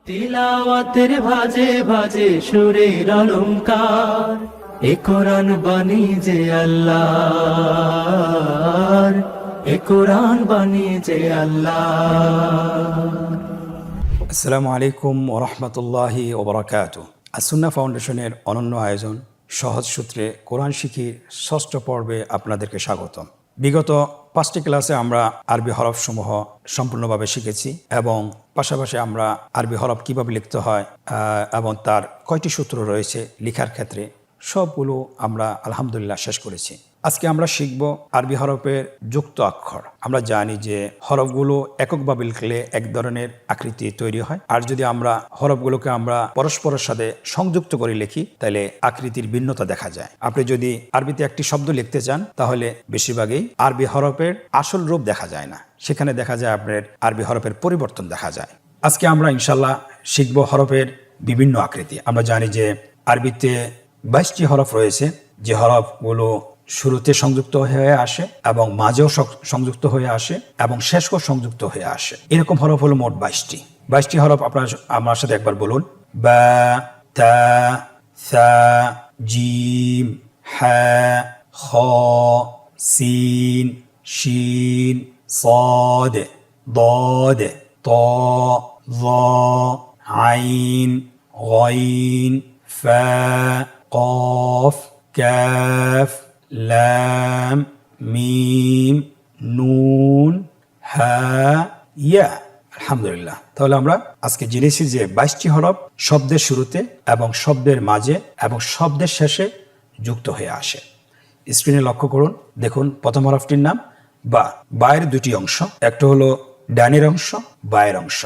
তিলাওয়াতের ভাজে ভাজে সুরের অলংকার, এ কোরআন বাণী যে আল্লাহর, এ কোরআন বাণী যে আল্লাহর। আসসালামু আলাইকুম ওরহমতুল্লাহি ওবরাকাতুহ। আসুন্না ফাউন্ডেশনের অনন্য আয়োজন সহজ সূত্রে কোরআন শিখির ষষ্ঠ পর্বে আপনাদেরকে স্বাগতম। বিগত 5টি ক্লাসে আমরা আরবি হরফসমূহ সম্পূর্ণভাবে শিখেছি এবং পাশাপাশি আমরা আরবি হরফ কীভাবে লিখতে হয় এবং তার কয়টি সূত্র রয়েছে লেখার ক্ষেত্রে সবগুলো আমরা আলহামদুলিল্লাহ শেষ করেছি। আজকে আমরা শিখব আরবি হরফের যুক্ত অক্ষর। আমরা জানি যে হরফগুলো এককভাবে লিখলে এক ধরনের আকৃতি তৈরি হয়, আর যদি আমরা হরফগুলোকে আমরা পরস্পরের সাথে সংযুক্ত করে লিখি তাহলে আকৃতির ভিন্নতা দেখা যায়। আপনি যদি আরবিতে একটি শব্দ লিখতে চান তাহলে বেশিরভাগই আরবি হরফের আসল রূপ দেখা যায় না, সেখানে দেখা যায় আপনার আরবি হরফের পরিবর্তন দেখা যায়। আজকে আমরা ইনশাল্লাহ শিখব হরফের বিভিন্ন আকৃতি। আমরা জানি যে আরবিতে 22টি হরফ রয়েছে, যে হরফগুলো শুরুতে সংযুক্ত হয়ে আসে এবং মাঝেও সংযুক্ত হয়ে আসে এবং শেষও সংযুক্ত হয়ে আসে। এরকম হরফ হলো মোট 22টি হরফ। আপনারা আমার সাথে একবার বলুন: বা, তা, সা, জিম, হা, খ, সিন, শিন, صاد, ضاد, ط, ظ, عين, غين, فا, قاف, كاف, লাম, মিম, নুন, হা, ইয়া। আলহামদুলিল্লাহ। তাহলে আমরা আজকে জেনেছি যে 22টি হরফ শব্দের শুরুতে এবং শব্দের মাঝে এবং শব্দের শেষে যুক্ত হয়ে আসে। স্ক্রিনে লক্ষ্য করুন, দেখুন প্রথম হরফটির নাম বা। বায়ের দুটি অংশ, একটা হলো ডানের অংশ, বায়ের অংশ।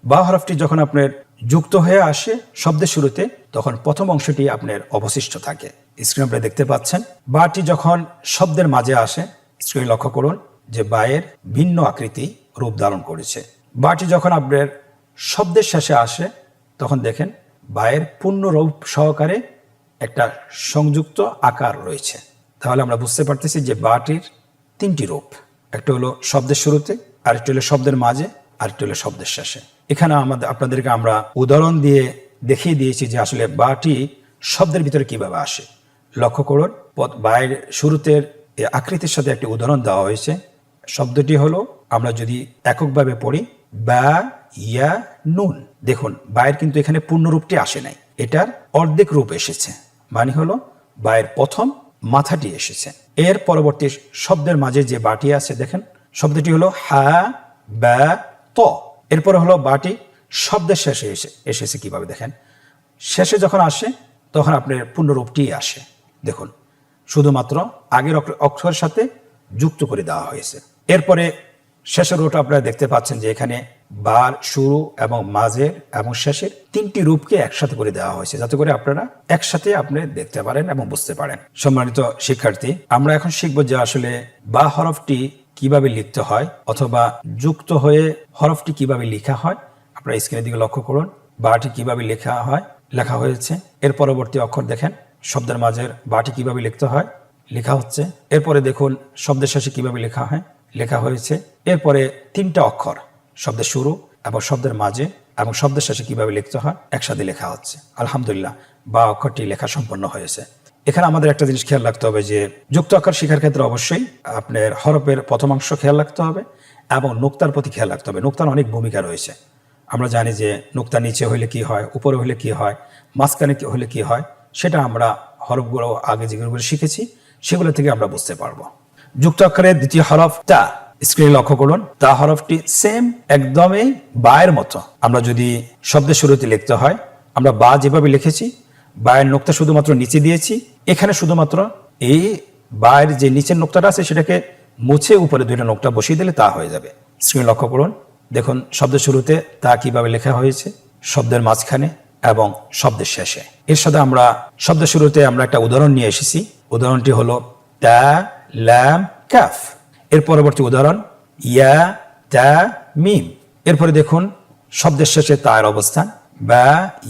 বা হরফটি যখন আপনার যুক্ত হয়ে আসে শব্দের শুরুতে তখন প্রথম অংশটি আপনার অবশিষ্ট থাকে। স্ক্রিনে আপনারা দেখতে পাচ্ছেন। বাটি যখন শব্দের মাঝে আসে, স্ক্রিনে লক্ষ্য করুন যে বায়ের ভিন্ন আকৃতি রূপ ধারণ করেছে। বাটি যখন আপনার শব্দের শেষে আসে তখন দেখেন বায়ের পূর্ণ রূপ সহকারে একটা সংযুক্ত আকার রয়েছে। তাহলে আমরা বুঝতে পারতেছি যে বাটির 3টি রূপ, একটা হলো শব্দের শুরুতে, আরেকটি হলো শব্দের মাঝে, আরেকটি হলো শব্দের শেষে। এখানে আপনাদেরকে আমরা উদাহরণ দিয়ে দেখিয়ে দিয়েছি যে আসলে বাটি শব্দের ভিতরে কিভাবে আসে। লক্ষ্য করুন, বায়ের শুরুতে আকৃতির সাথে একটি উদাহরণ দেওয়া হয়েছে। শব্দটি হলো, আমরা যদি এককভাবে পড়ি, বা, ইয়া, নুন। দেখুন বায়ের কিন্তু এখানে পূর্ণ রূপটি আসে নাই, এটার অর্ধেক রূপ এসেছে, মানে হলো বায়ের প্রথম মাথাটি এসেছে। এর পরবর্তী শব্দের মাঝে যে বাটি আছে দেখেন, শব্দটি হলো হা, বা, ত। এরপরে হলো বাটি শব্দের শেষে এসেছে কিভাবে দেখেন, শেষে যখন আসে তখন আপনার পূর্ণরূপটি আসে। দেখুন শুধুমাত্র আগের অক্ষরের সাথে যুক্ত করে দেওয়া হয়েছে। এরপরে শেষের রূপটা আপনারা দেখতে পাচ্ছেন যে এখানে বার, শুরু এবং মাঝের এবং শেষের 3টি রূপকে একসাথে করে দেওয়া হয়েছে, যাতে করে আপনারা একসাথে আপনি দেখতে পারেন এবং বুঝতে পারেন। সম্মানিত শিক্ষার্থী, আমরা এখন শিখব যে আসলে বা হরফটি কিভাবে লিখতে হয় অথবা যুক্ত হয়ে হরফটি কিভাবে লেখা হয়। আপনারা স্ক্রিনের দিকে লক্ষ্য করুন, বাটি কিভাবে লেখা হয়েছে। এর পরবর্তী অক্ষর দেখেন, শব্দের মাঝের বাটি কিভাবে লিখতে হয় লেখা হচ্ছে। এরপরে দেখুন শব্দের শেষে কিভাবে লেখা হয়েছে। এরপরে 3টা অক্ষর, শব্দের শুরু এবং শব্দের মাঝে এবং শব্দের শেষে কিভাবে লিখতে হয় একসাথে লেখা হচ্ছে। আলহামদুলিল্লাহ, বা অক্ষরটি লেখা সম্পন্ন হয়েছে। এখানে আমাদের একটা জিনিস খেয়াল রাখতে হবে যে যুক্ত অক্ষর শেখার ক্ষেত্রে অবশ্যই আপনার হরফের প্রথম অংশ খেয়াল রাখতে হবে এবং নোক্তার প্রতি খেয়াল রাখতে হবে। নোক্তার অনেক ভূমিকা রয়েছে। আমরা জানি যে নোক্তা নিচে হলে কি হয়, উপরে হলে কি হয়, মাঝখানে হলে কি হয়, সেটা আমরা হরফগুলো আগে যেগুলো শিখেছি সেগুলো থেকে আমরা বুঝতে পারবো। যুক্ত অক্ষরের দ্বিতীয় হরফ তা। স্ক্রিনে লক্ষ্য করুন, তা হরফটি সেম একদমই বায়ের মতো। আমরা যদি শব্দের শুরুতে লিখতে হয়, আমরা বা যেভাবে লিখেছি, বায়ের নোক্তা শুধুমাত্র নিচে দিয়েছি। এখানে শুধুমাত্র এই বায়ের যে নিচের নোক্তাটা আছে সেটাকে মুছে উপরে 2টা নোক্তা বসিয়ে দিলে তা হয়ে যাবে। স্ক্রিনে লক্ষ্য করুন, দেখুন শব্দের শুরুতে তা কিভাবে লেখা হয়েছে, শব্দের মাঝখানে এবং শব্দের শেষে। এর সাথে আমরা শব্দের শুরুতে আমরা একটা উদাহরণ নিয়ে এসেছি। উদাহরণটি হলো তা, লাম, কাফ। এর পরবর্তী উদাহরণ ইয়া, তা, মিম। এরপরে দেখুন শব্দের শেষে তায়ের অবস্থান, বা,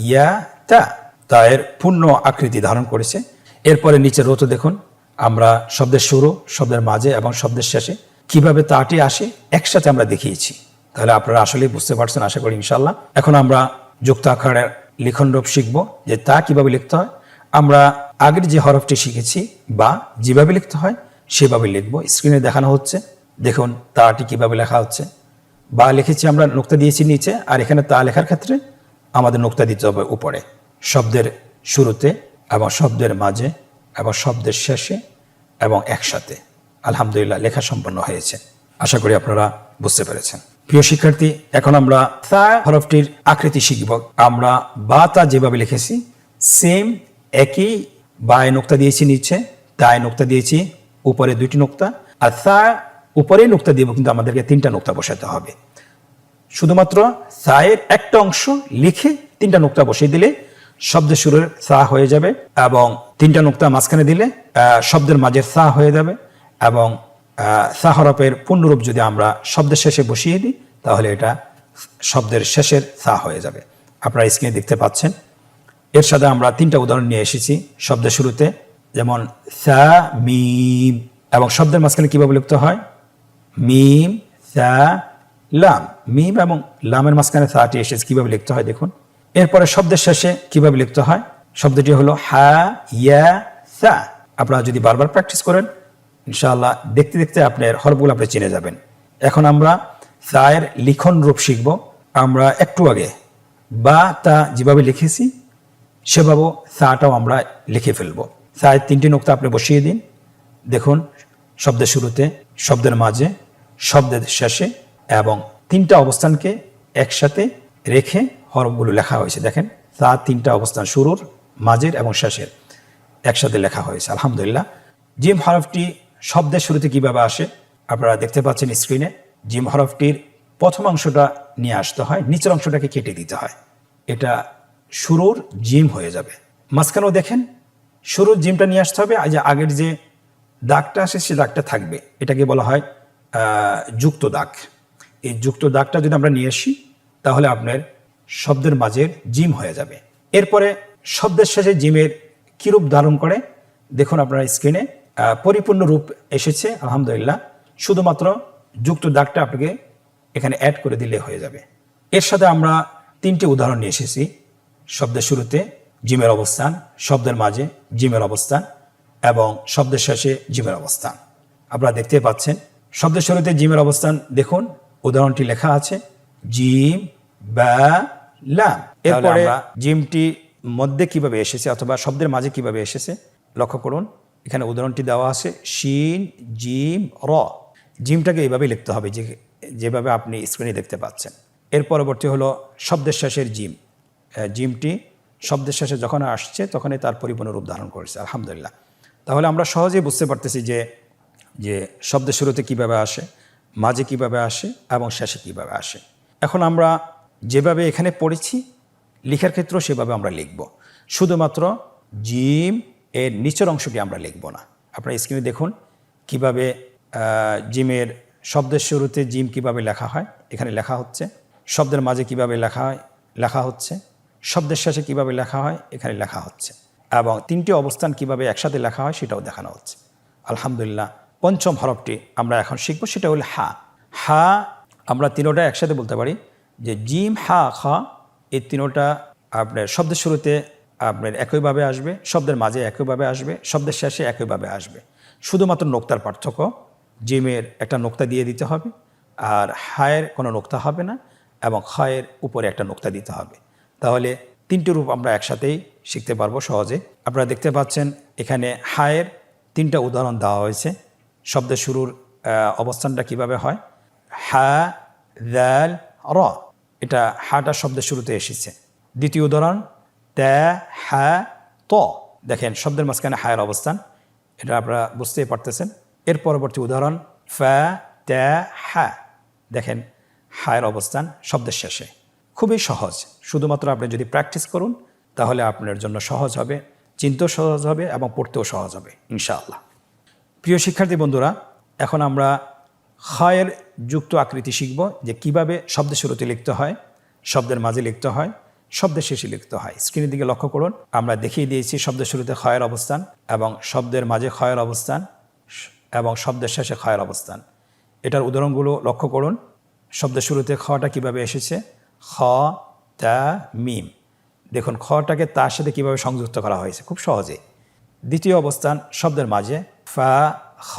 ইয়া, তা। তায়ের পূর্ণ আকৃতি ধারণ করেছে। এরপরে নিচের রোতে দেখুন আমরা শব্দের শুরু, শব্দের মাঝে এবং শব্দের শেষে কিভাবে তাটি আসে একসাথে আমরা দেখিয়েছি। তাহলে আপনারা আসলেই বুঝতে পারছেন আশা করি ইনশাআল্লাহ। এখন আমরা যুক্ত আকারের লিখন রূপ শিখব, যে তা কিভাবে লিখতে হয়। আমরা আগের যে হরফটি শিখেছি বা যেভাবে লিখতে হয় সেভাবে লিখব। স্ক্রিনে দেখানো হচ্ছে, দেখুন তাটি কিভাবে লেখা হচ্ছে। বা লিখেছি আমরা, নোক্তা দিয়েছি নিচে, আর এখানে তা লেখার ক্ষেত্রে আমাদের নোক্তা দিতে হবে উপরে, শব্দের শুরুতে এবং শব্দের মাঝে এবং শব্দের শেষে এবং একসাথে। আলহামদুলিল্লাহ, লেখা সম্পন্ন হয়েছে। আশা করি আপনারা বুঝতে পেরেছেন। প্রিয় শিক্ষার্থী, এখন আমরা তা হরফটির আকৃতি শিখব। আমরা বা তা যেভাবে লিখেছি সেম একই, বায় নোক্তা দিয়েছি নিচে, তায় নোক্তা দিয়েছি উপরে 2টি নোক্তা, আর তা উপরে নোক্তা দিব, কিন্তু আমাদেরকে 3টা নোক্তা বসাতে হবে। শুধুমাত্র সায়ের একটা অংশ লিখে 3টা নোক্তা বসিয়ে দিলে শব্দের শুরুর সা হয়ে যাবে, এবং 3টা নোক্তা মাঝখানে দিলে শব্দের মাঝের সা হয়ে যাবে, এবং সা হরফের পূর্ণরূপ যদি আমরা শব্দের শেষে বসিয়ে দিই তাহলে এটা শব্দের শেষের সা হয়ে যাবে। আপনারা স্ক্রিনে দেখতে পাচ্ছেন। এর সাথে আমরা 3টা উদাহরণ নিয়ে এসেছি শব্দের শুরুতে, যেমন সা মিম, এবং শব্দের মাঝখানে কিভাবে লিখতে হয়, মিম সা লাম। মিম এবং লামের মাঝখানে সাটি এসেছে, কিভাবে লিখতে হয় দেখুন। এরপরে শব্দের শেষে কিভাবে লিখতে হয়, শব্দটি হলো হা ইয়া সা। আপনারা যদি বারবার প্র্যাকটিস করেন ইনশাআল্লাহ দেখতে দেখতে আপনার হরফগুলো আপনি চিনে যাবেন। এখন আমরা সায়ের লিখন রূপ শিখব। আমরা একটু আগে বা তা যেভাবে লিখেছি সেভাবে সাটাও আমরা লিখে ফেলব। সায়ের 3টি নোক্তা আপনি বসিয়ে দিন। দেখুন, শব্দের শুরুতে, শব্দের মাঝে, শব্দের শেষে, এবং 3টা অবস্থানকে একসাথে রেখে হরফগুলো লেখা হয়েছে। দেখেন, তার 3টা অবস্থান, শুরুর, মাঝের এবং শেষের, একসাথে লেখা হয়েছে। আলহামদুলিল্লাহ। জিম হরফটি শব্দের শুরুতে কিভাবে আসে আপনারা দেখতে পাচ্ছেন স্ক্রিনে। জিম হরফটির প্রথম অংশটা নিয়ে আসতে হয়, নিচের অংশটাকে কেটে দিতে হয়, এটা শুরুর জিম হয়ে যাবে। মাঝখানেও দেখেন শুরুর জিমটা নিয়ে আসতে হবে, আগের যে দাগটা আসে সে দাগটা থাকবে, এটাকে বলা হয় যুক্ত দাগ। এই যুক্ত দাগটা যদি আমরা নিয়ে আসি তাহলে আপনার শব্দের মাঝের জিম হয়ে যাবে। এরপরে শব্দের শেষে জিমের কি রূপ ধারণ করে দেখুন আপনার স্ক্রিনে, পরিপূর্ণ রূপ এসেছে আলহামদুলিল্লাহ। শুধুমাত্র যুক্ত দাগটা আপনাকে এখানে অ্যাড করে দিলে হয়ে যাবে। এর সাথে আমরা 3টি উদাহরণ নিয়ে এসেছি। শব্দের শুরুতে জিমের অবস্থান, শব্দের মাঝে জিমের অবস্থান এবং শব্দের শেষে জিমের অবস্থান আপনারা দেখতে পাচ্ছেন। শব্দের শুরুতে জিমের অবস্থান দেখুন, উদাহরণটি লেখা আছে জিম বা লাম। এরপরে জিমটি মধ্যে কিভাবে এসেছে অথবা শব্দের মাঝে কিভাবে এসেছে লক্ষ্য করুন। এখানে উদাহরণটি দেওয়া আছে শিন জিম র। জিমটাকে এইভাবে লিখতে হবে যেভাবে আপনি স্ক্রিনে দেখতে পাচ্ছেন। এর পরবর্তী হলো শব্দের শেষের জিম। জিমটি শব্দের শেষে যখন আসছে তখনই তার পরিপূর্ণ রূপ ধারণ করেছে আলহামদুলিল্লাহ। তাহলে আমরা সহজেই বুঝতে পারতেছি যে শব্দের শুরুতে কিভাবে আসে, মাঝে কিভাবে আসে এবং শেষে কিভাবে আসে। এখন আমরা যেভাবে এখানে পড়েছি লেখার ক্ষেত্রেও সেভাবে আমরা লিখব। শুধুমাত্র জিম এর নিচের অংশটি আমরা লিখব না। আপনারা স্ক্রিনে দেখুন কিভাবে জিমের শব্দের শুরুতে জিম কিভাবে লেখা হয় এখানে লেখা হচ্ছে, শব্দের মাঝে কিভাবে লেখা হচ্ছে, শব্দের শেষে কিভাবে লেখা হয় এখানে লেখা হচ্ছে, এবং 3টি অবস্থান কিভাবে একসাথে লেখা হয় সেটাও দেখানো হচ্ছে আলহামদুলিল্লাহ। পঞ্চম হরফটি আমরা এখন শিখব, সেটা হলো হা। হা আমরা 3টা একসাথে বলতে পারি যে জিম হা খা। এই 3টা আপনার শব্দের শুরুতে আপনার একইভাবে আসবে, শব্দের মাঝে একইভাবে আসবে, শব্দের শেষে একইভাবে আসবে। শুধুমাত্র নোক্তার পার্থক্য, জিমের একটা নোক্তা দিয়ে দিতে হবে আর হায়ের কোনো নোক্তা হবে না, এবং খায়ের উপরে একটা নোক্তা দিতে হবে। তাহলে 3টি রূপ আমরা একসাথেই শিখতে পারবো সহজে। আপনারা দেখতে পাচ্ছেন এখানে হায়ের 3টা উদাহরণ দেওয়া হয়েছে। শব্দের শুরুর অবস্থানটা কিভাবে হয়, হা দাল র, এটা হাটা শব্দের শুরুতে এসেছে। দ্বিতীয় উদাহরণ তা হা ত, দেখেন শব্দের মাঝখানে হায়ের অবস্থান, এটা আপনারা বুঝতেই পারতেছেন। এর পরবর্তী উদাহরণ ফা তা হা, দেখেন হায়ের অবস্থান শব্দের শেষে। খুবই সহজ, শুধুমাত্র আপনি যদি প্র্যাকটিস করুন তাহলে আপনার জন্য সহজ হবে, চিনতেও সহজ হবে এবং পড়তেও সহজ হবে ইনশাআল্লাহ। প্রিয় শিক্ষার্থী বন্ধুরা, এখন আমরা খায়ের যুক্ত আকৃতি শিখব, যে কিভাবে শব্দের শুরুতে লিখতে হয়, শব্দের মাঝে লিখতে হয়, শব্দের শেষে লিখতে হয়। স্ক্রিনের দিকে লক্ষ্য করুন, আমরা দেখিয়ে দিয়েছি শব্দের শুরুতে খায়ের অবস্থান এবং শব্দের মাঝে খায়ের অবস্থান এবং শব্দের শেষে খায়ের অবস্থান। এটার উদাহরণগুলো লক্ষ্য করুন। শব্দের শুরুতে খটা কিভাবে এসেছে, খ তা মিম। দেখুন খটাকে তার সাথে কীভাবে সংযুক্ত করা হয়েছে খুব সহজে। দ্বিতীয় অবস্থান শব্দের মাঝে ফা খ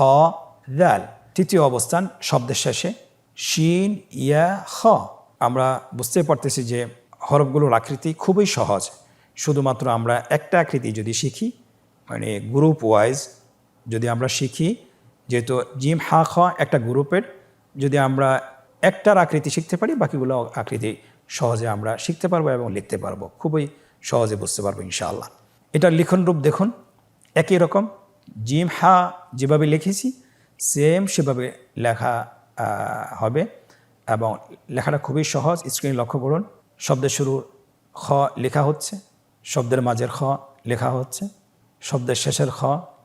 দাল। তৃতীয় অবস্থান শব্দের শেষে শিন ইয়া খ। আমরা বুঝতে পারতেছি যে হরফগুলোর আকৃতি খুবই সহজ। শুধুমাত্র আমরা একটা আকৃতি যদি শিখি, মানে গ্রুপ ওয়াইজ যদি আমরা শিখি, যেহেতু জিম হা খ একটা গ্রুপের, যদি আমরা একটার আকৃতি শিখতে পারি বাকিগুলো আকৃতি সহজে আমরা শিখতে পারবো এবং লিখতে পারবো, খুবই সহজে বুঝতে পারবো ইনশাআল্লাহ। এটার লিখন রূপ দেখুন একই রকম, জিম হা যেভাবে লিখেছি সেম সেভাবে লেখা হবে এবং লেখাটা খুবই সহজ। স্ক্রিনে লক্ষ্য করুন, শব্দের শুরুর খ লেখা হচ্ছে, শব্দের মাঝের খ লেখা হচ্ছে, শব্দের শেষের খ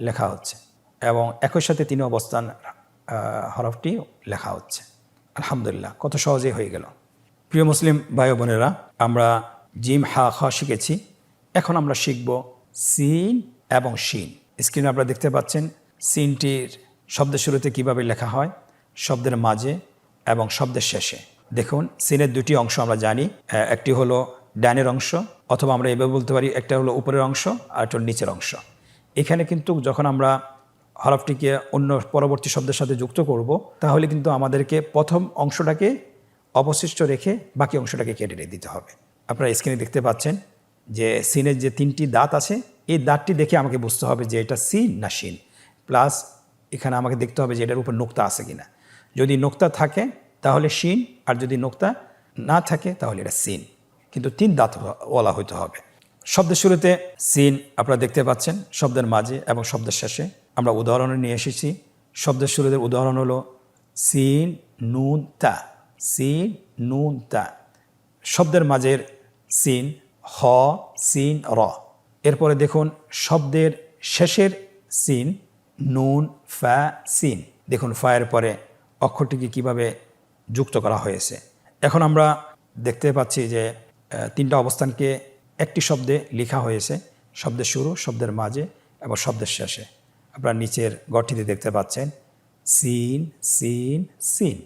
লেখা হচ্ছে এবং একই সাথে তিন অবস্থান হরফটি লেখা হচ্ছে। আলহামদুলিল্লাহ, কত সহজেই হয়ে গেল। প্রিয় মুসলিম ভাই বোনেরা, আমরা জিম হা খ শিখেছি, এখন আমরা শিখব সিন এবং শিন। স্ক্রিনে আপনারা দেখতে পাচ্ছেন সিনটির শব্দের শুরুতে কিভাবে লেখা হয়, শব্দের মাঝে এবং শব্দের শেষে। দেখুন সিনের দুটি অংশ আমরা জানি, একটি হলো ডানের অংশ, অথবা আমরা এভাবে বলতে পারি একটা হলো উপরের অংশ আর একটা নিচের অংশ। এখানে কিন্তু যখন আমরা হরফটিকে অন্য পরবর্তী শব্দের সাথে যুক্ত করব, তাহলে কিন্তু আমাদেরকে প্রথম অংশটাকে অবশিষ্ট রেখে বাকি অংশটাকে কেটে দিতে হবে। আপনারা স্ক্রিনে দেখতে পাচ্ছেন যে সিনের যে তিনটি দাঁত আছে, এই দাঁতটি দেখে আমাকে বুঝতে হবে যে এটা সিন না শিন। প্লাস এখানে আমাকে দেখতে হবে যে এটার উপর নোক্তা আছে কিনা। যদি নোক্তা থাকে তাহলে শিন, আর যদি নোক্তা না থাকে তাহলে এটা সিন, কিন্তু তিন দাঁত ওয়ালা হইতে হবে। শব্দের শুরুতে সিন আপনারা দেখতে পাচ্ছেন, শব্দের মাঝে এবং শব্দের শেষে। আমরা উদাহরণে নিয়ে এসেছি। শব্দের শুরুতে উদাহরণ হলো সিন নুন তা, সিন নুন তা। শব্দের মাঝের সিন হ সিন র। এরপরে দেখুন শব্দের শেষের সিন নুন ফা সিন। দেখুন ফায়ের পরে অক্ষরটিকে কিভাবে যুক্ত করা হয়েছে। এখন আমরা দেখতে পাচ্ছি যে তিনটা অবস্থানকে একটি শব্দে লেখা হয়েছে, শব্দের শুরু, শব্দের মাঝে এবং শব্দের শেষে। আপনারা নিচের গঠটিতে দেখতে পাচ্ছেন সিন সিন সিন।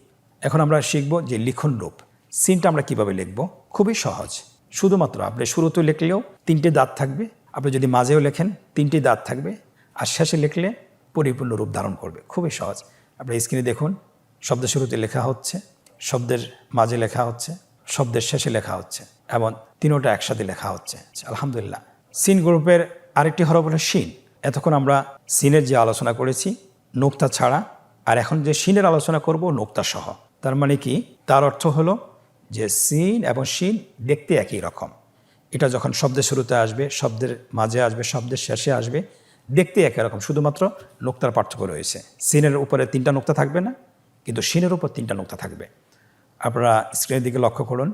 এখন আমরা শিখব যে লিখন রূপ। সিনটা আমরা কিভাবে লিখব, খুবই সহজ। শুধুমাত্র আপনি শুরুতে লিখলেও তিনটে দাঁত থাকবে, আপনি যদি মাঝেও লেখেন তিনটি দাঁত থাকবে, আর শেষে লিখলে পরিপূর্ণ রূপ ধারণ করবে, খুবই সহজ। আপনি স্ক্রিনে দেখুন, শব্দের শুরুতে লেখা হচ্ছে, শব্দের মাঝে লেখা হচ্ছে, শব্দের শেষে লেখা হচ্ছে এবং তিনোটা একসাথে লেখা হচ্ছে। আলহামদুলিল্লাহ। সিন গ্রুপের আরেকটি হরফ হলো শিন। এতক্ষণ আমরা সিনের যে আলোচনা করেছি নোক্তা ছাড়া, আর এখন যে শিনের আলোচনা করব নোক্তা সহ। তার মানে কি, তার অর্থ হলো যে সিন এবং শিন দেখতে একই রকম। এটা যখন শব্দের শুরুতে আসবে, শব্দের মাঝে আসবে, শব্দের শেষে আসবে, দেখতে একই রকম, শুধুমাত্র নোক্তার পার্থক্য রয়েছে। সিনের উপরে তিনটা নোক্তা থাকবে না, কিন্তু শিনের উপর তিনটা নোক্তা থাকবে। আপনারা স্ক্রিনের দিকে লক্ষ্য করুন,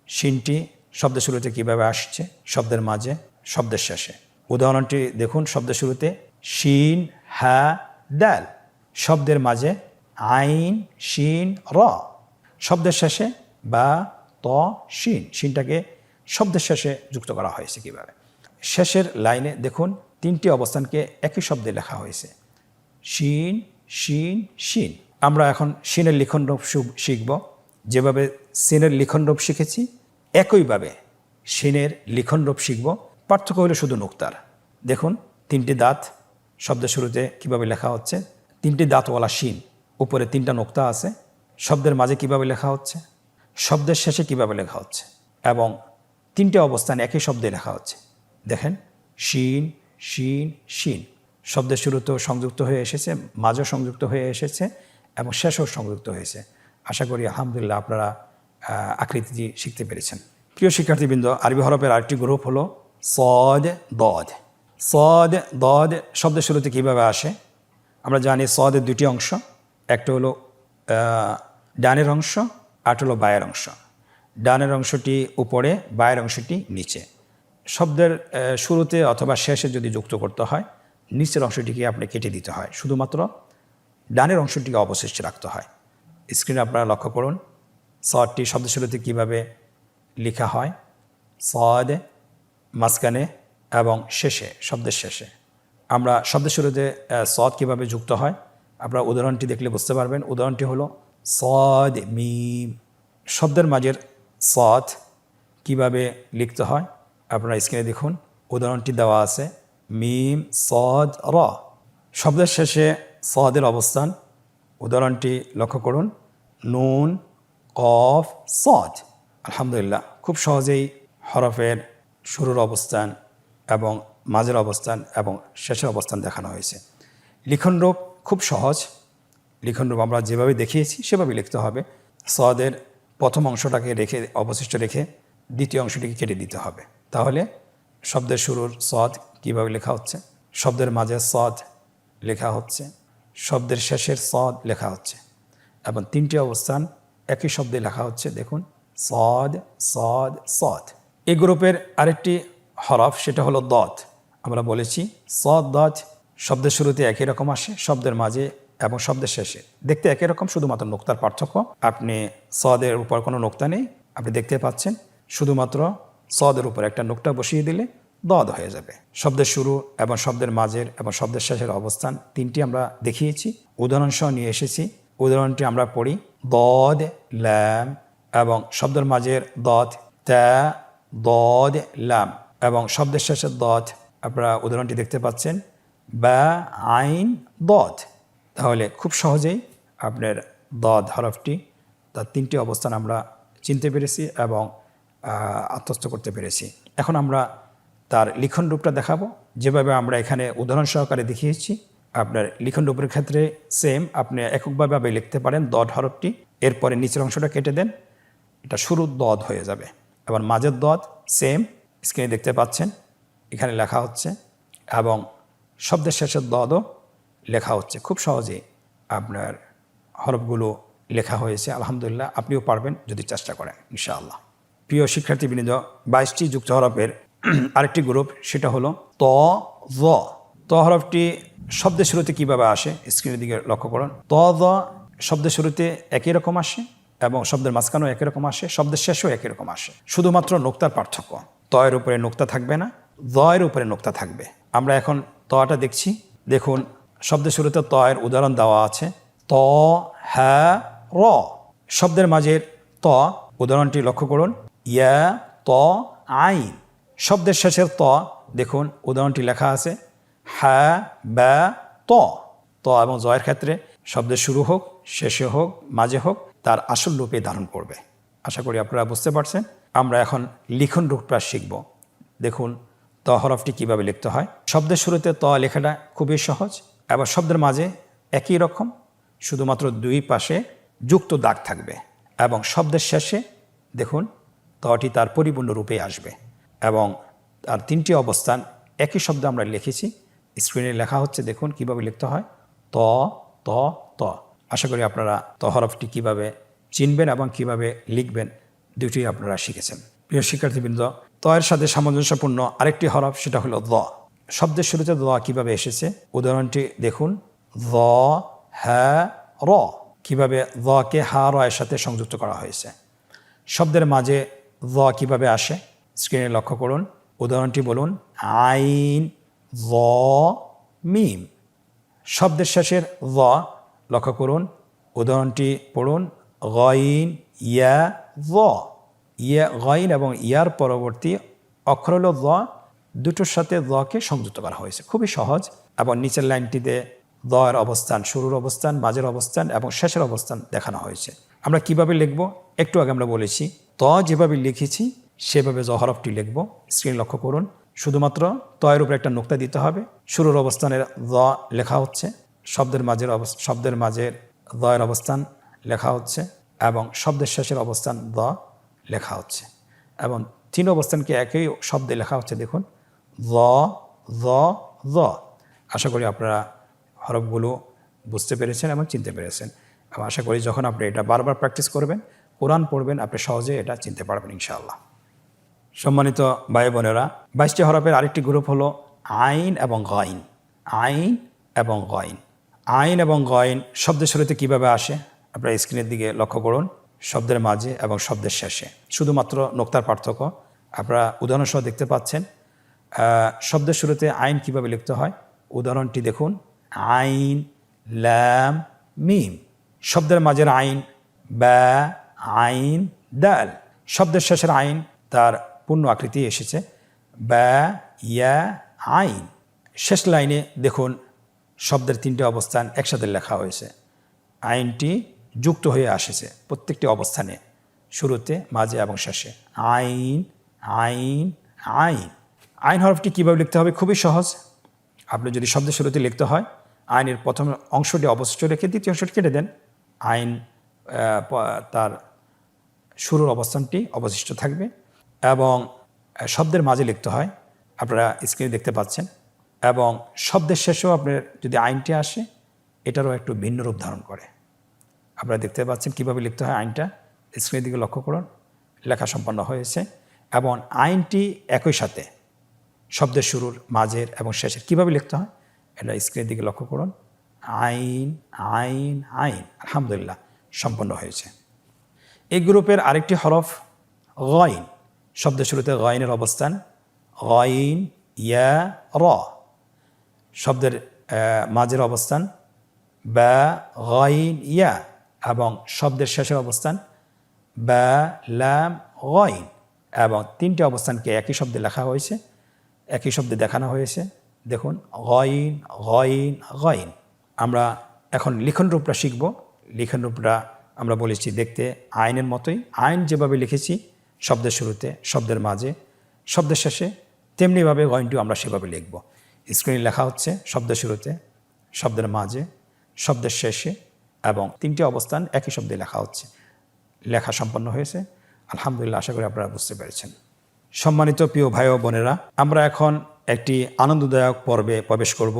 শিনটি শব্দের শুরুতে কীভাবে আসছে, শব্দের মাঝে, শব্দের শেষে। উদাহরণটি দেখুন, শব্দের শুরুতে শিন হা দাল, শব্দের মাঝে আইন শিন র, শব্দের শেষে বা ত শিন। শিনটাকে শব্দের শেষে যুক্ত করা হয়েছে কীভাবে। শেষের লাইনে দেখুন তিনটি অবস্থানকে একই শব্দে লেখা হয়েছে, শিন শিন শিন। আমরা এখন শিনের লিখন রূপ শিখব। যেভাবে সিনের লিখন রূপ শিখেছি একইভাবে শিনের লিখন রূপ শিখব। পার্থক্য হলো শুধু নোক্তার। দেখুন তিনটি দাঁত শব্দের শুরুতে কিভাবে লেখা হচ্ছে, তিনটি দাঁতওয়ালা শিন, উপরে তিনটা নোক্তা আছে। শব্দের মাঝে কিভাবে লেখা হচ্ছে, শব্দের শেষে কিভাবে লেখা হচ্ছে, এবং তিনটে অবস্থান একই শব্দে লেখা হচ্ছে। দেখেন শিন শিন শিন, শব্দের শুরুতেও সংযুক্ত হয়ে এসেছে, মাঝেও সংযুক্ত হয়ে এসেছে এবং শেষও সংযুক্ত হয়েছে। আশা করি আলহামদুলিল্লাহ আপনারা আকৃতি শিখতে পেরেছেন। প্রিয় শিক্ষার্থীবৃন্দ, আরবি হরফের আরেকটি গ্রুপ হলো সদ দদ। সদ দদ শব্দের শুরুতে কীভাবে আসে আমরা জানি। সদের দুটি অংশ, একটা হলো ডানের অংশ, আরটা হলো বায়ের অংশ। ডানের অংশটি উপরে, বায়ের অংশটি নিচে। শব্দের শুরুতে অথবা শেষে যদি যুক্ত করতে হয়, নিচের অংশটিকে আপনি কেটে দিতে হয়, শুধুমাত্র ডানের অংশটিকে অবশিষ্ট রাখতে হয়। স্ক্রিনে আপনারা লক্ষ্য করুন সদটি শব্দের শুরুতে কীভাবে লেখা হয়, সদ মাঝখানে এবং শেষে, শব্দের শেষে। আমরা শব্দের শুরুতে সদ কীভাবে যুক্ত হয় আপনারা উদাহরণটি দেখলে বুঝতে পারবেন। উদাহরণটি হলো সদ মিম। শব্দের মাঝের সদ কিভাবে লিখতে হয় আপনারা স্ক্রিনে দেখুন। উদাহরণটি দেওয়া আছে, মিম সদ র। শব্দের শেষে সদের অবস্থান, উদাহরণটি লক্ষ্য করুন, নুন কফ সদ। আলহামদুলিল্লাহ, খুব সহজেই হরফের শুরুর অবস্থান এবং মাঝের অবস্থান এবং শেষের অবস্থান দেখানো হয়েছে। লিখনরূপ খুব সহজ। লিখনরূপ আমরা যেভাবে দেখিয়েছি সেভাবে লিখতে হবে। সদের প্রথম অংশটাকে রেখে অবশিষ্ট রেখে দ্বিতীয় অংশটিকে কেটে দিতে হবে। তাহলে শব্দের শুরুর সদ কীভাবে লেখা হচ্ছে, শব্দের মাঝের সদ লেখা হচ্ছে, শব্দের শেষের সদ লেখা হচ্ছে এবং তিনটি অবস্থান একই শব্দে লেখা হচ্ছে। দেখুন, সদ সদ সদ। এই গ্রুপের আরেকটি হরফ সেটা হলো দত। আমরা বলেছি সদ দত শব্দের শুরুতে একই রকম আসে, শব্দের মাঝে এবং শব্দের শেষে দেখতে একই রকম, শুধুমাত্র নোক্তার পার্থক্য। আপনি সদের উপর কোনো নোক্তা নেই, আপনি দেখতে পাচ্ছেন, শুধুমাত্র সদের উপর একটা নোক্তা বসিয়ে দিলে দদ হয়ে যাবে। শব্দের শুরু এবং শব্দের মাঝের এবং শব্দের শেষের অবস্থান তিনটি আমরা দেখিয়েছি, উদাহরণ সহ নিয়ে এসেছি। উদাহরণটি আমরা পড়ি, দদ ল্যাম এবং শব্দের মাঝের দদ তা দদ ল্যাম এবং শব্দের শেষের দদ আপনারা উদাহরণটি দেখতে পাচ্ছেন, বা আইন দদ। তাহলে খুব সহজেই আপনার দদ হরফটি তার তিনটি অবস্থান আমরা চিনতে পেরেছি এবং আত্মস্থ করতে পেরেছি। এখন আমরা তার লিখন রূপটা দেখাবো, যেভাবে আমরা এখানে উদাহরণ সহকারে দেখিয়েছি। আপনার লিখন রূপের ক্ষেত্রে সেম, আপনি এককভাবে লিখতে পারেন দদ হরফটি, এরপরে নিচের অংশটা কেটে দেন, এটা শুরুর দদ হয়ে যাবে। এবার মাঝের দদ সেম, স্ক্রিনে দেখতে পাচ্ছেন, এখানে লেখা হচ্ছে এবং শব্দের শেষের দদও লেখা হচ্ছে। খুব সহজেই আপনার হরফগুলো লেখা হয়েছে। আলহামদুলিল্লাহ, আপনিও পারবেন যদি চেষ্টা করেন ইনশাআল্লাহ। প্রিয় শিক্ষার্থীবৃন্দ, 22টি যুক্ত হরফের আরেকটি গ্রুপ সেটা হলো ত জ। ত হরফটি শব্দের শুরুতে কিভাবে আসে স্ক্রিনের দিকে লক্ষ্য করুন। ত জ শব্দের শুরুতে একই রকম আসে এবং শব্দের মাঝখানেও একই রকম আসে, শব্দের শেষেও একই রকম আসে, শুধুমাত্র নোক্তার পার্থক্য। ত এর উপরে নোক্তা থাকবে না, জ এর উপরে নোক্তা থাকবে। আমরা এখন তটা দেখছি। দেখুন, শব্দের শুরুতে ত এর উদাহরণ দেওয়া আছে, ত হ্যাঁ র। শব্দের মাঝের ত উদাহরণটি লক্ষ্য করুন, ইয়া ত আইন। শব্দের শেষের ত দেখুন উদাহরণটি লেখা আছে, হ্যাঁ বা ত। ত এবং জয়ের ক্ষেত্রে শব্দের শুরু হোক, শেষে হোক, মাঝে হোক, তার আসল রূপে ধারণ করবে। আশা করি আপনারা বুঝতে পারছেন। আমরা এখন লিখন রূপটা শিখব। দেখুন, ত হরফটি কিভাবে লিখতে হয়। শব্দের শুরুতে ত লেখাটা খুবই সহজ এবং শব্দের মাঝে একই রকম, শুধুমাত্র দুই পাশে যুক্ত দাগ থাকবে এবং শব্দের শেষে দেখুন তটি তার পরিপূর্ণ রূপে আসবে এবং তার তিনটি অবস্থান একই শব্দে আমরা লিখেছি, স্ক্রিনে লেখা হচ্ছে। দেখুন কিভাবে লিখতে হয়, ত ত ত। আশা করি আপনারা ত হরফটি কিভাবে চিনবেন এবং কিভাবে লিখবেন দুটি আপনারা শিখেছেন। প্রিয় শিক্ষার্থীবৃন্দ, ত এর সাথে সামঞ্জস্যপূর্ণ আরেকটি হরফ সেটা হলো দ। শব্দের শুরুতে দ কিভাবে এসেছে উদাহরণটি দেখুন, দ হ্যাঁ র। কিভাবে দকে হা র এর সাথে সংযুক্ত করা হয়েছে। শব্দের মাঝে দ কিভাবে আসে স্ক্রিনে লক্ষ্য করুন। উদাহরণটি বলুন, আইন দ মিম। শব্দের শেষের দ লক্ষ্য করুন। উদাহরণটি পড়ুন, গইন ইয়া দ। ইয়া গইন এবং ইয়ার পরবর্তী অক্ষর হল দ, দুটোর সাথে দকে সংযুক্ত করা হয়েছে। খুবই সহজ। এবং নিচের লাইনটিতে দ এর অবস্থান, শুরুর অবস্থান, মাঝের অবস্থান এবং শেষের অবস্থান দেখানো হয়েছে। আমরা কিভাবে লিখব একটু আগে আমরা বলেছি, ত যেভাবে লিখেছি সেভাবে জ হরফটি লিখব। স্ক্রিন লক্ষ্য করুন। শুধুমাত্র ত এর উপরে একটা নোক্তা দিতে হবে। শুরুর অবস্থানের দ লেখা হচ্ছে, শব্দের মাঝের দ এর অবস্থান লেখা হচ্ছে এবং শব্দের শেষের অবস্থান দ লেখা হচ্ছে এবং তিন অবস্থানকে একই শব্দে লেখা হচ্ছে। দেখুন, দ দ দ। আশা করি আপনারা হরফগুলো বুঝতে পেরেছেন এবং চিনতে পেরেছেন এবং আশা করি যখন আপনি এটা বারবার প্র্যাকটিস করবেন, কোরআন পড়বেন, আপনি সহজে এটা চিনতে পারবেন ইনশাআল্লাহ। সম্মানিত ভাই বোনেরা, 22টি হরফের আরেকটি গ্রুপ হলো আইন এবং গইন। আইন এবং গইন। আইন এবং গইন শব্দের শুরুতে কিভাবে আসে আপনারা স্ক্রিনের দিকে লক্ষ্য করুন। শব্দের মাঝে এবং শব্দের শেষে, শুধুমাত্র নোক্তার পার্থক্য। আপনারা উদাহরণসহ দেখতে পাচ্ছেন। শব্দের শুরুতে আইন কিভাবে লিখতে হয় উদাহরণটি দেখুন, আইন ল্যাম মিম। শব্দের মাঝের আইন বা আইন দাল। শব্দের শেষের আইন তার পূর্ণ আকৃতি এসেছে, বা ইয়া আইন। শেষ লাইনে দেখুন শব্দের 3টে অবস্থান একসাথে লেখা হয়েছে। আইনটি যুক্ত হয়ে আসেছে প্রত্যেকটি অবস্থানে, শুরুতে, মাঝে এবং শেষে। আইন আইন আইন। আইন হরফটি কীভাবে লিখতে হবে? খুবই সহজ। আপনি যদি শব্দের শুরুতে লিখতে হয়, আইনের প্রথম অংশটি অবশিষ্ট রেখে দ্বিতীয় অংশটি কেটে দেন। আইন তার শুরুর অবস্থানটি অবশিষ্ট থাকবে। এবং শব্দের মাঝে লিখতে হয়, আপনারা স্ক্রিনে দেখতে পাচ্ছেন। এবং শব্দের শেষেও আপনার যদি আইনটি আসে, এটারও একটু ভিন্ন রূপ ধারণ করে। আপনারা দেখতে পাচ্ছেন কীভাবে লিখতে হয় আইনটা। স্ক্রিনের দিকে লক্ষ্য করুন, লেখা সম্পন্ন হয়েছে। এবং আইনটি একই সাথে শব্দের শুরুর, মাঝের এবং শেষের কীভাবে লিখতে হয় এটা স্ক্রিনের দিকে লক্ষ্য করুন। আইন আইন আইন। আলহামদুলিল্লাহ, সম্পন্ন হয়েছে। এই গ্রুপের আরেকটি হরফ গইন। শব্দের শুরুতে গইনের অবস্থান, গইন ইয়া র। শব্দের মাঝের অবস্থান বা গইন ইয়া, এবং শব্দের শেষের অবস্থান বা লাম গইন। এবং 3টে অবস্থানকে একই শব্দে লেখা হয়েছে, একই শব্দে দেখানো হয়েছে। দেখুন, গইন গইন গইন। আমরা এখন লিখন রূপটা শিখব। লিখন রূপটা আমরা বলেছি দেখতে আইনের মতোই। আইন যেভাবে লিখেছি শব্দের শুরুতে, শব্দের মাঝে, শব্দের শেষে, তেমনিভাবে গইনটিও আমরা সেভাবে লিখব। স্ক্রিনে লেখা হচ্ছে শব্দের শুরুতে, শব্দের মাঝে, শব্দের শেষে, এবং 3টে অবস্থান একই শব্দে লেখা হচ্ছে। লেখা সম্পন্ন হয়েছে। আলহামদুলিল্লাহ, আশা করি আপনারা বুঝতে পেরেছেন। সম্মানিত প্রিয় ভাই ও বোনেরা, আমরা এখন একটি আনন্দদায়ক পর্বে প্রবেশ করব।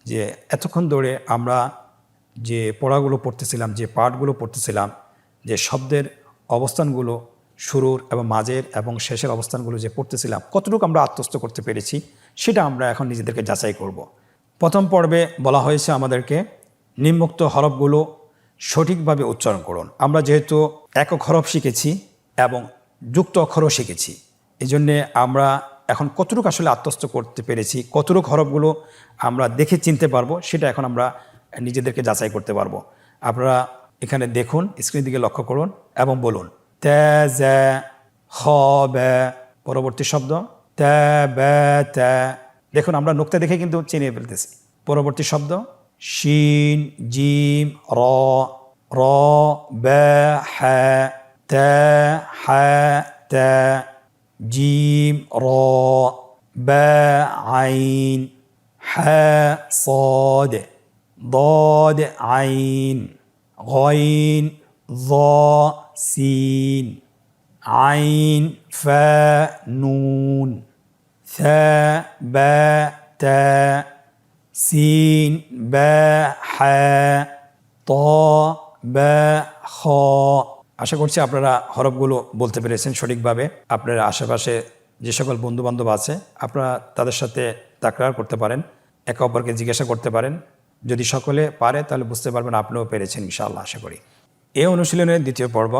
যে এতক্ষণ ধরে আমরা যে পড়াগুলো পড়তেছিলাম, যে পাঠগুলো পড়তেছিলাম, যে শব্দের অবস্থানগুলো শুরুর এবং মাঝের এবং শেষের অবস্থানগুলো যে পড়তেছিলাম, কতটুকু আমরা আত্মস্থ করতে পেরেছি সেটা আমরা এখন নিজেদেরকে যাচাই করব। প্রথম পর্বে বলা হয়েছে আমাদেরকে নিম্নোক্ত হরফগুলো সঠিকভাবে উচ্চারণ করুন। আমরা যেহেতু একক হরফ শিখেছি এবং যুক্ত অক্ষরও শিখেছি, এই জন্যে আমরা এখন কতটুকু আসলে আত্মস্থ করতে পেরেছি, কতটুকু হরফগুলো আমরা দেখে চিনতে পারবো, সেটা এখন আমরা নিজেদেরকে যাচাই করতে পারবো। আপনারা এখানে দেখুন, স্ক্রিনের দিকে লক্ষ্য করুন এবং বলুন তে জে খ বে। পরবর্তী শব্দ তে বে তে। দেখুন, আমরা নোক্তা দেখে কিন্তু চিনিয়ে ফেলতেছি। পরবর্তী শব্দ শিন জিম র র বে হ্যা তে হ্যা তে জিম র বে আইন হ্যা صاد ضاد عين غين ظا سين عين فاء نون ثاء باء تاء سين باء حاء طاء باء خاء। আশা করছি আপনারা হরফগুলো বলতে পেরেছেন সঠিকভাবে। আপনার আশেপাশে যে সকল বন্ধুবান্ধব আছে, আপনারা তাদের সাথে তাকরার করতে পারেন, একে অপরকে জিজ্ঞাসা করতে পারেন। যদি সকলে পারে তাহলে বুঝতে পারবেন আপনিও পেরেছেন ইনশাআল্লাহ, আশা করি। এই অনুশীলনের দ্বিতীয় পর্ব,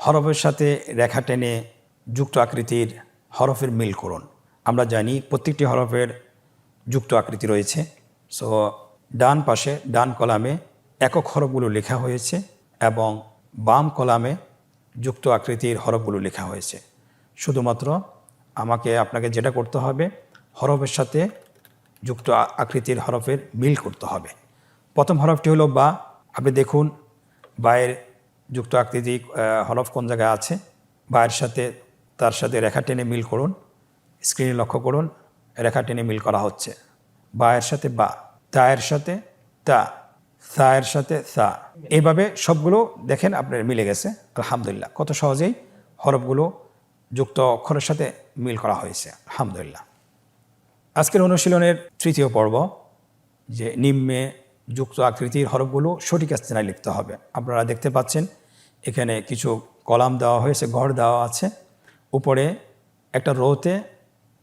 হরফের সাথে রেখা টেনে যুক্ত আকৃতির হরফের মিল করুন। আমরা জানি প্রত্যেকটি হরফের যুক্ত আকৃতি রয়েছে। সো ডান পাশে, ডান কলামে একক হরফগুলো লেখা হয়েছে এবং বাম কলামে যুক্ত আকৃতির হরফগুলো লেখা হয়েছে। শুধুমাত্র আপনাকে যেটা করতে হবে, হরফের সাথে যুক্ত আকৃতির হরফের মিল করতে হবে। প্রথম হরফটি হলো বা। আপনি দেখুন বায়ের যুক্ত আকৃতি হরফ কোন জায়গায় আছে, বায়ের সাথে তার সাথে রেখা টেনে মিল করুন। স্ক্রিনে লক্ষ্য করুন, রেখা টেনে মিল করা হচ্ছে। বায়ের সাথে বা, তায়ের সাথে তা, সায়ের সাথে সা। এইভাবে সবগুলো দেখেন আপনার মিলে গেছে। আলহামদুলিল্লাহ, কত সহজেই হরফগুলো যুক্ত অক্ষরের সাথে মিল করা হয়েছে। আলহামদুলিল্লাহ। আজকের অনুশীলনের তৃতীয় পর্ব, যে নিম্নে যুক্ত আকৃতির হরফগুলো সঠিক স্থানে লিখতে হবে। আপনারা দেখতে পাচ্ছেন এখানে কিছু কলাম দেওয়া হয়েছে, ঘর দেওয়া আছে। উপরে একটা রোতে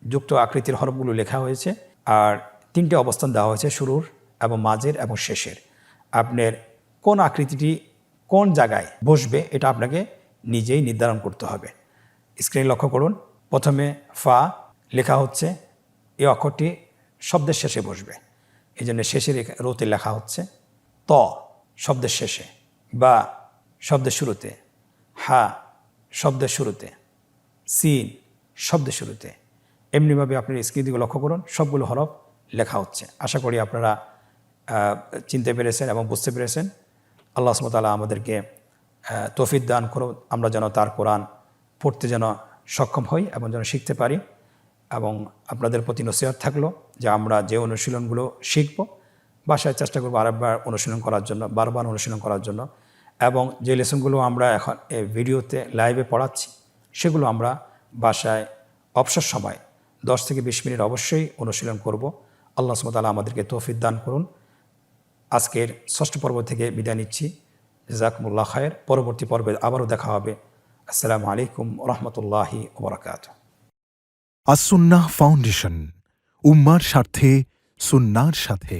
যুক্ত আকৃতির হরফগুলো লেখা হয়েছে, আর 3টে অবস্থান দেওয়া হয়েছে, শুরুর এবং মাঝের এবং শেষের। আপনার কোন আকৃতিটি কোন জায়গায় বসবে এটা আপনাকে নিজেই নির্ধারণ করতে হবে। স্ক্রিনে লক্ষ্য করুন, প্রথমে ফা লেখা হচ্ছে, এই অক্ষরটি শব্দের শেষে বসবে, এই জন্য শেষের রোতে লেখা হচ্ছে। ত শব্দের শেষে, বা শব্দের শুরুতে, হা শব্দের শুরুতে, সিন শব্দের শুরুতে। এমনিভাবে আপনি স্ক্রিনদিকে লক্ষ্য করুন, সবগুলো হরফ লেখা হচ্ছে। আশা করি আপনারা চিনতে পেরেছেন এবং বুঝতে পেরেছেন। আল্লাহ সুবহানাহু ওয়া তাআলা আমাদেরকে তৌফিক দান করুন, আমরা যেন তার কোরআন পড়তে যেন সক্ষম হই এবং যেন শিখতে পারি। এবং আপনাদের প্রতি নসিহত থাকলো যে আমরা যে অনুশীলনগুলো শিখব, বাসায় চেষ্টা করবো আরেকবার অনুশীলন করার জন্য, বারবার অনুশীলন করার জন্য। এবং যে লেসনগুলো আমরা এখন এই ভিডিওতে লাইভে পড়াচ্ছি, সেগুলো আমরা বাসায় অবসর সময় 10 থেকে 20 মিনিট অবশ্যই অনুশীলন করব। আল্লাহ সুবহানাহু ওয়া তাআলা আমাদেরকে তৌফিক দান করুন। আজকের ষষ্ঠ পর্ব থেকে বিদায় নিচ্ছি। জাযাকুমুল্লাহ খায়ের। পরবর্তী পর্বে আবারও দেখা হবে। আসসালামু আলাইকুম ওয়া রাহমাতুল্লাহি ওয়া বারাকাতুহু। আসুন্নাহ ফাউন্ডেশন, উম্মার স্বার্থে সুন্নাহর সাথে।